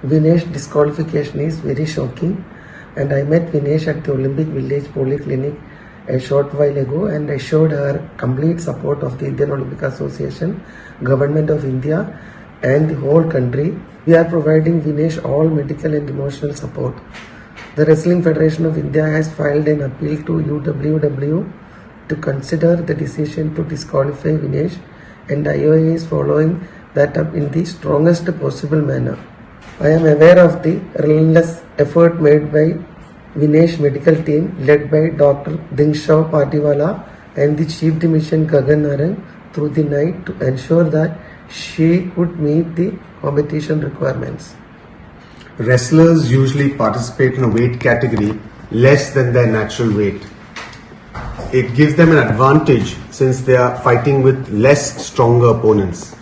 Vinesh disqualification is very shocking, and I met Vinesh at the Olympic Village Polyclinic a short while ago, and I showed her complete support of the Indian Olympic Association, Government of India and the whole country. We are providing Vinesh all medical and emotional support. The Wrestling Federation of India has filed an appeal to UWW to consider the decision to disqualify Vinesh, and IOA is following that up in the strongest possible manner. I am aware of the relentless effort made by Vinesh medical team led by Dr. Dingshaw Patiwala and the Chief Dimission Gagan Narang through the night to ensure that she could meet the competition requirements. Wrestlers usually participate in a weight category less than their natural weight. It gives them an advantage since they are fighting with less stronger opponents.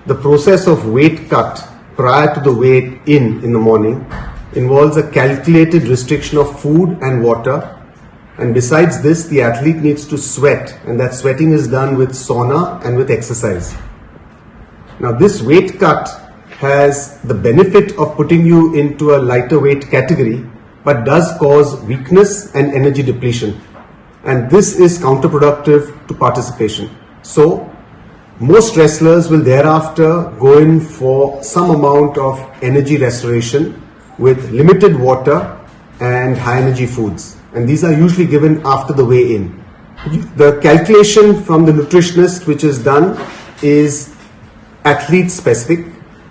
The process of weight cut prior to the weight in the morning involves a calculated restriction of food and water, and besides this the athlete needs to sweat, and that sweating is done with sauna and with exercise. Now this weight cut has the benefit of putting you into a lighter weight category, but does cause weakness and energy depletion, and this is counterproductive to participation. So most wrestlers will thereafter go in for some amount of energy restoration with limited water and high energy foods, and these are usually given after the weigh-in. The calculation from the nutritionist which is done is athlete specific,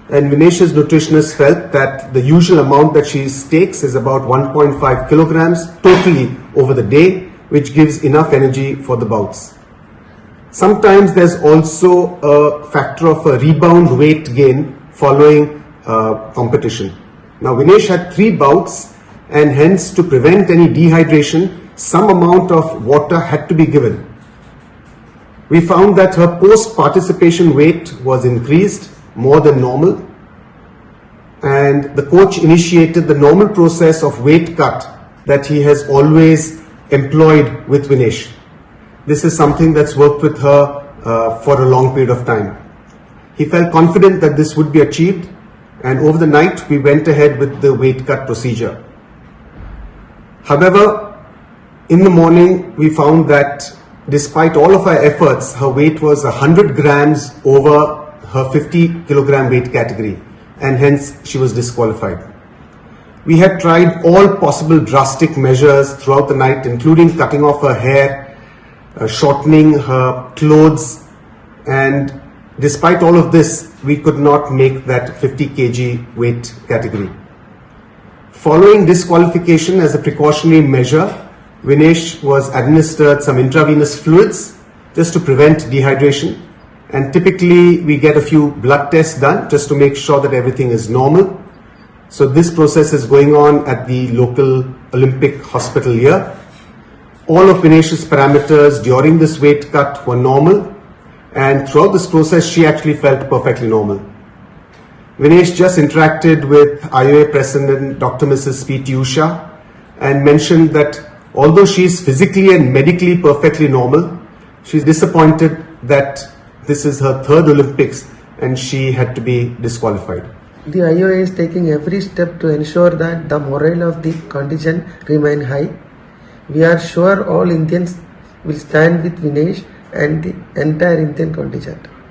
and Vinesh's nutritionist felt that the usual amount that she takes is about 1.5 kilograms totally over the day, which gives enough energy for the bouts. Sometimes there's also a factor of a rebound weight gain following competition. Now Vinesh had 3 bouts, and hence to prevent any dehydration, some amount of water had to be given. We found that her post-participation weight was increased more than normal, and the coach initiated the normal process of weight cut that he has always employed with Vinesh. This is something that's worked with her for a long period of time. He felt confident that this would be achieved, and over the night we went ahead with the weight cut procedure. However, in the morning we found that despite all of our efforts, her weight was 100 grams over her 50 kilogram weight category, and hence she was disqualified. We had tried all possible drastic measures throughout the night, including cutting off her hair, shortening her clothes, and despite all of this, we could not make that 50 kg weight category. Following disqualification as a precautionary measure, Vinesh was administered some intravenous fluids just to prevent dehydration, and typically we get a few blood tests done just to make sure that everything is normal. So this process is going on at the local Olympic hospital here. All of Vinesh's parameters during this weight cut were normal, and throughout this process she actually felt perfectly normal. Vinesh just interacted with IOA President Dr. Mrs. P.T. Usha and mentioned that although she is physically and medically perfectly normal, she is disappointed that this is her 3rd Olympics and she had to be disqualified. The IOA is taking every step to ensure that the morale of the contingent remain high. We are sure all Indians will stand with Vinesh and the entire Indian contingent.